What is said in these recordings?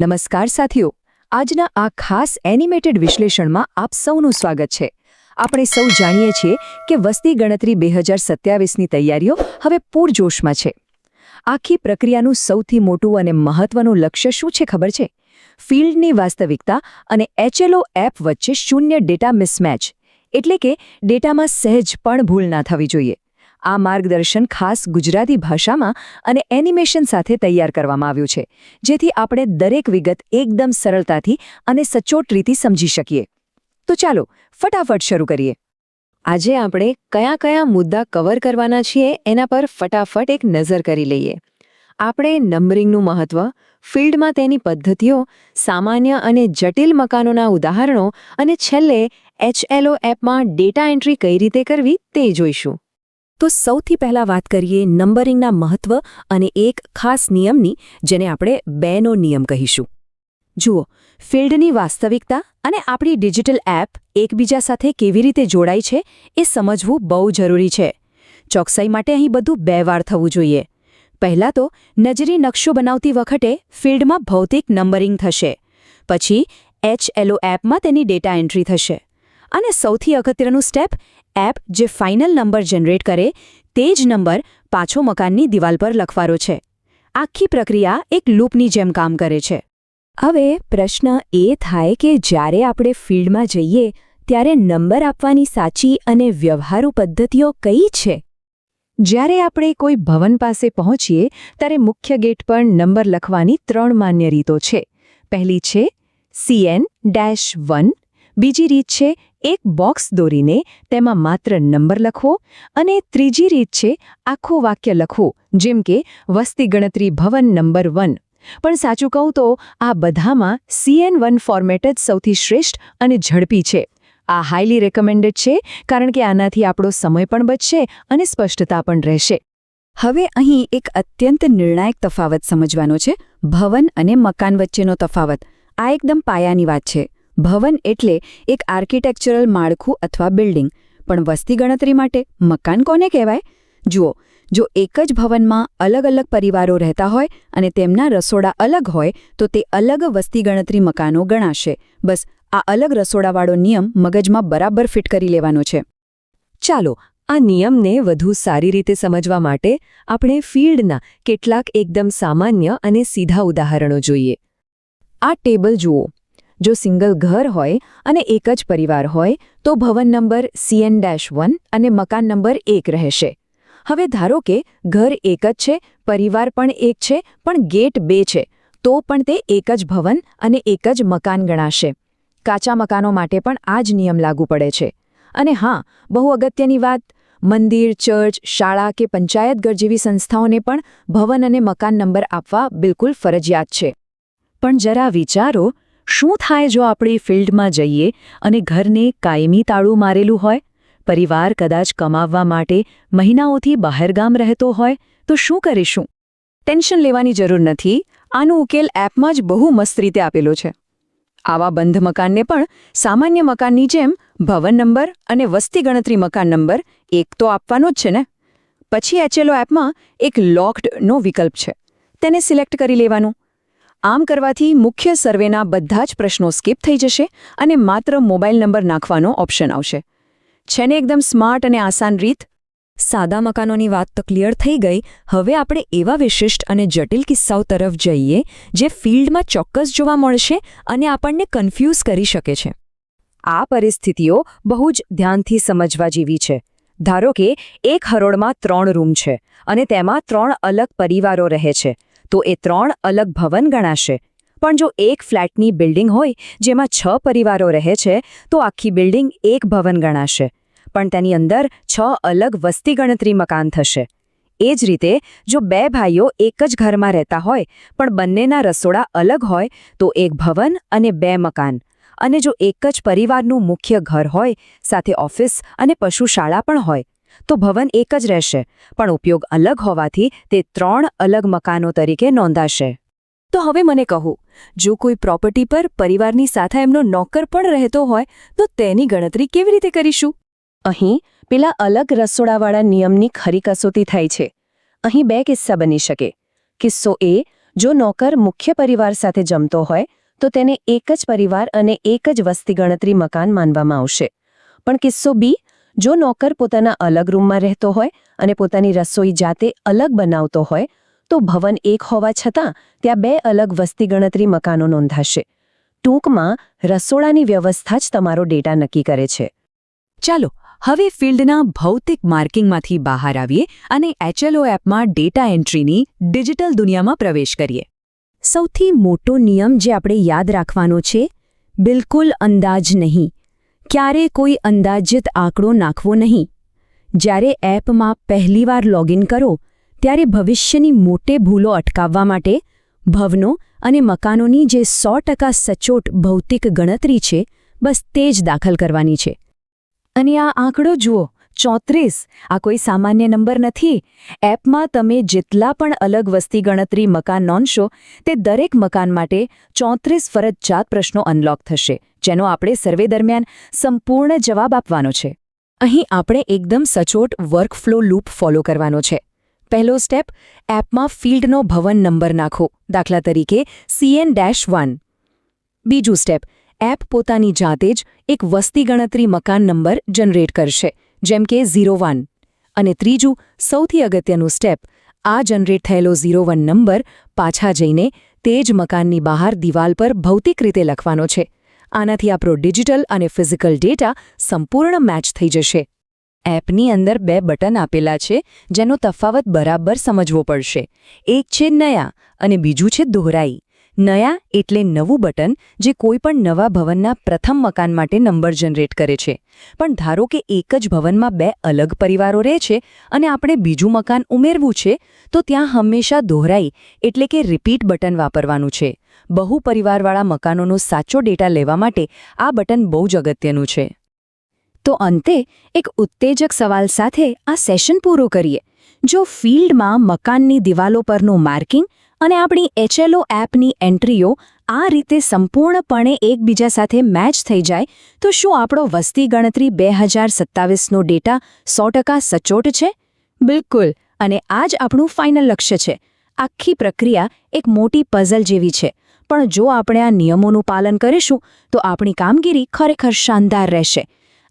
નમસ્કાર સાથીઓ, આજના આ ખાસ એનિમેટેડ વિશ્લેષણમાં આપ સૌનું સ્વાગત છે। આપણે સૌ જાણીએ છીએ કે વસ્તી ગણતરી 2027ની તૈયારીઓ હવે પૂરજોશમાં છે। આખી પ્રક્રિયાનું સૌથી મોટું અને મહત્વનું લક્ષ્ય શું છે ખબર છે? ફિલ્ડની વાસ્તવિકતા અને HLO એપ વચ્ચે શૂન્ય ડેટા મિસમેચ, એટલે કે ડેટામાં સહેજ પણ ભૂલ ના થવી જોઈએ। આ માર્ગદર્શન ખાસ ગુજરાતી ભાષામાં અને એનિમેશન સાથે તૈયાર કરવામાં આવ્યું છે, જેથી આપણે દરેક વિગત એકદમ સરળતાથી અને સચોટ રીતે સમજી શકીએ। તો ચાલો ફટાફટ શરૂ કરીએ। આજે આપણે કયા મુદ્દા કવર કરવાના છીએ એના પર ફટાફટ એક નજર કરી લઈએ। આપણે નંબરિંગનું મહત્વ, ફિલ્ડમાં તેની પદ્ધતિઓ, સામાન્ય અને જટિલ મકાનોના ઉદાહરણો અને છેલ્લે HLO એપમાં ડેટા એન્ટ્રી કઈ રીતે કરવી તે જોઈશું। તો સૌથી પહેલા વાત કરીએ નંબરિંગના મહત્વ અને એક ખાસ નિયમની, જેને આપણે 2નો નિયમ કહીશું। જુઓ, ફિલ્ડની વાસ્તવિકતા અને આપણી ડિજિટલ એપ એકબીજા સાથે કેવી રીતે જોડાય છે એ સમજવું બહુ જરૂરી છે। ચોકસાઈ માટે અહીં બધું 2 વાર થવું જોઈએ। પહેલાં તો નજરી નકશો બનાવતી વખતે ફિલ્ડમાં ભૌતિક નંબરિંગ થશે, પછી HLO એપમાં તેની ડેટા એન્ટ્રી થશે, અને સૌથી અગત્યનું સ્ટેપ, એપ જે ફાઇનલ નંબર જનરેટ કરે તે જ નંબર પાછો મકાનની દિવાલ પર લખવાનો છે। આખી પ્રક્રિયા એક લૂપની જેમ કામ કરે છે। હવે પ્રશ્ન એ થાય કે જ્યારે આપણે ફિલ્ડમાં જઈએ ત્યારે નંબર આપવાની સાચી અને વ્યવહારુ પદ્ધતિઓ કઈ છે? જ્યારે આપણે કોઈ ભવન પાસે પહોંચીએ ત્યારે મુખ્ય ગેટ પર નંબર લખવાની 3 માન્ય રીતો છે। પહેલી છે CN-1, બીજી રીત છે એક બોક્સ દોરીને તેમાં માત્ર નંબર લખવો, અને ત્રીજી રીત છે આખું વાક્ય લખવું, જેમ કે વસ્તી ગણતરી ભવન નંબર 1। પણ સાચું કહું તો આ બધામાં CN-1 ફોર્મેટ જ સૌથી શ્રેષ્ઠ અને ઝડપી છે। આ હાઈલી રેકમેન્ડેડ છે, કારણ કે આનાથી આપણો સમય પણ બચશે અને સ્પષ્ટતા પણ રહેશે। હવે અહીં એક અત્યંત નિર્ણાયક તફાવત સમજવાનો છે, ભવન અને મકાન વચ્ચેનો તફાવત। આ એકદમ પાયાની વાત છે। ભવન એટલે એક આર્કિટેક્ચરલ માળખું અથવા બિલ્ડિંગ, પણ વસ્તી ગણતરી માટે મકાન કોને કહેવાય? જુઓ, જો એક જ ભવનમાં અલગ અલગ પરિવારો રહેતા હોય અને તેમના રસોડા અલગ હોય તો તે અલગ વસ્તી ગણતરી મકાનો ગણાશે। બસ આ અલગ રસોડાવાળો નિયમ મગજમાં બરાબર ફિટ કરી લેવાનો છે। ચાલો આ નિયમને વધુ સારી રીતે સમજવા માટે આપણે ફિલ્ડના કેટલાક એકદમ સામાન્ય અને સીધા ઉદાહરણો જોઈએ। આ ટેબલ જુઓ। જો સિંગલ ઘર હોય અને એક જ પરિવાર હોય તો ભવન નંબર CN-1 અને મકાન નંબર 1 રહેશે। હવે ધારો કે ઘર એક જ છે, પરિવાર પણ એક છે, પણ ગેટ 2 છે, તો પણ તે એક જ ભવન અને એક જ મકાન ગણાશે। કાચા મકાનો માટે પણ આ જ નિયમ લાગુ પડે છે। અને હા, બહુ અગત્યની વાત, મંદિર, ચર્ચ, શાળા કે પંચાયતઘર જેવી સંસ્થાઓને પણ ભવન અને મકાન નંબર આપવા બિલકુલ ફરજિયાત છે। પણ જરા વિચારો, શું થાય જો આપણે ફિલ્ડમાં જઈએ અને ઘરને કાયમી તાળું મારેલું હોય? પરિવાર કદાચ કમાવવા માટે મહિનાઓથી બહારગામ રહેતો હોય તો શું કરીશું? ટેન્શન લેવાની જરૂર નથી, આનો ઉકેલ એપમાં જ બહુ મસ્ત રીતે આપેલો છે। આવા બંધ મકાનને પણ સામાન્ય મકાનની જેમ ભવન નંબર અને વસ્તી ગણતરી મકાન નંબર 1 તો આપવાનો જ છે ને। પછી HLO એપમાં એક લોકડનો વિકલ્પ છે, તેને સિલેક્ટ કરી લેવાનું। આમ કરવાથી મુખ્ય સર્વેના બધા જ પ્રશ્નો સ્કીપ થઈ જશે અને માત્ર મોબાઈલ નંબર નાખવાનો ઓપ્શન આવશે। છે ને એકદમ સ્માર્ટ અને આસાન રીત? સાદા મકાનોની વાત તો ક્લિયર થઈ ગઈ। હવે આપણે એવા વિશિષ્ટ અને જટિલ કિસ્સાઓ તરફ જઈએ જે ફિલ્ડમાં ચોક્કસ જોવા મળશે અને આપણને કન્ફ્યુઝ કરી શકે છે। આ પરિસ્થિતિઓ બહુ જ ધ્યાનથી સમજવા જેવી છે। ધારો કે એક હરોળમાં 3 રૂમ છે અને તેમાં 3 અલગ પરિવારો રહે છે, તો એ 3 અલગ ભવન ગણાશે। પણ જો એક ફ્લેટની બિલ્ડિંગ હોય જેમાં 6 પરિવારો રહે છે તો આખી બિલ્ડિંગ એક ભવન ગણાશે, પણ તેની અંદર 6 અલગ વસ્તી ગણતરી મકાન થશે। એ જ રીતે જો 2 ભાઈઓ એક જ ઘરમાં રહેતા હોય પણ બંનેના રસોડા અલગ હોય તો એક ભવન અને 2 મકાન। અને જો એક જ પરિવારનું મુખ્ય ઘર હોય, સાથે ઓફિસ અને પશુશાળા પણ હોય, તો ભવન એક જ રહેશે, પણ ઉપયોગ અલગ હોવાથી તે 3 અલગ મકાનો તરીકે નોંધાશે। તો હવે મને કહો, જો કોઈ પ્રોપર્ટી પર પરિવારની સાથે એમનો નોકર પણ રહેતો હોય તો તેની ગણતરી કેવી રીતે કરીશું? અહીં પેલા અલગ રસોડાવાળા નિયમની ખરી કસોટી થાય છે। અહીં 2 કિસ્સા બની શકે। કિસ્સો એ, જો નોકર મુખ્ય પરિવાર સાથે જમતો હોય તો તેને એક જ પરિવાર અને એક જ વસ્તી ગણતરી મકાન માનવામાં આવશે. પણ કિસ્સો બી, જો નોકર પોતાના અલગ રૂમમાં રહેતો હોય અને પોતાની રસોઈ જાતે અલગ બનાવતો હોય તો ભવન એક હોવા છતાં ત્યાં 2 અલગ વસ્તી ગણતરી મકાનો નોંધાશે. ટૂંકમાં રસોડાની વ્યવસ્થા જ તમારો ડેટા નક્કી કરે છે. ચાલો હવે ફિલ્ડના ભૌતિક માર્કિંગમાંથી બહાર આવીએ અને HLO એપમાં ડેટા એન્ટ્રીની ડિજિટલ દુનિયામાં પ્રવેશ કરીએ. સૌથી મોટો નિયમ જે આપણે યાદ રાખવાનો છે, બિલકુલ અંદાજ નહીં. ક્યારે કોઈ અંદાજિત આંકડો નાખવો નહીં. જ્યારે એપમાં પહેલીવાર લોગિન કરો ત્યારે ભવિષ્યની મોટે ભૂલો અટકાવવા માટે ભવનો અને મકાનોની જે 100% સચોટ ભૌતિક ગણતરી છે, બસ તે જ દાખલ કરવાની છે. અને આ આંકડો જુઓ, 34. આ કોઈ સામાન્ય નંબર નથી. એપમાં તમે જેટલા પણ અલગ વસ્તી ગણતરી મકાન નોંધશો તે દરેક મકાન માટે 34 ફરજિયાત પ્રશ્નો અનલોક થશે, જેનો આપણે સર્વે દરમિયાન સંપૂર્ણ જવાબ આપવાનો છે. અહીં આપણે એકદમ સચોટ વર્કફ્લો લૂપ ફોલો કરવાનો છે. પહેલો સ્ટેપ, એપમાં ફિલ્ડનો ભવન નંબર નાખો, દાખલા તરીકે CN-1. બીજું સ્ટેપ, એપ પોતાની જાતે જ એક વસ્તી ગણતરી મકાન નંબર જનરેટ કરશે, જેમ કે 01. અને ત્રીજું, સૌથી અગત્યનું સ્ટેપ, આ જનરેટ થયેલો 01 નંબર પાછા જઈને તે જ મકાનની બહાર દિવાલ પર ભૌતિક રીતે લખવાનો છે. આનાથી આપણો ડિજિટલ અને ફિઝિકલ ડેટા સંપૂર્ણ મેચ થઈ જશે. એપની અંદર 2 બટન આપેલા છે જેનો તફાવત બરાબર સમજવો પડશે. એક છે નયા અને બીજું છે દોહરાઈ. નયા એટલે નવું બટન જે કોઈપણ નવા ભવનના પ્રથમ મકાન માટે નંબર જનરેટ કરે છે. પણ ધારો કે એક જ ભવનમાં 2 અલગ પરિવારો રહે છે અને આપણે બીજું મકાન ઉમેરવું છે તો ત્યાં હંમેશા દોહરાઈ એટલે કે રિપીટ બટન વાપરવાનું છે. બહુ પરિવારવાળા મકાનોનો સાચો ડેટા લેવા માટે આ બટન બહુ જ અગત્યનું છે. તો અંતે એક ઉત્તેજક સવાલ સાથે આ સેશન પૂરો કરીએ. જો ફિલ્ડમાં મકાનની દિવાલો પરનું માર્કિંગ અને આપણી HLO એપની એન્ટ્રીઓ આ રીતે સંપૂર્ણપણે એકબીજા સાથે મેચ થઈ જાય તો શું આપણો વસ્તી ગણતરી 2027નો ડેટા 100% સચોટ છે? બિલકુલ. અને આ જ આપણું ફાઇનલ લક્ષ્ય છે. આખી પ્રક્રિયા એક મોટી પઝલ જેવી છે, પણ જો આપણે આ નિયમોનું પાલન કરીશું તો આપણી કામગીરી ખરેખર શાનદાર રહેશે.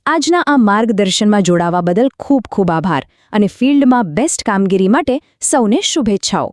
આજના આ માર્ગદર્શનમાં જોડાવા બદલ ખૂબ ખૂબ આભાર અને ફિલ્ડમાં બેસ્ટ કામગીરી માટે સૌને શુભેચ્છાઓ.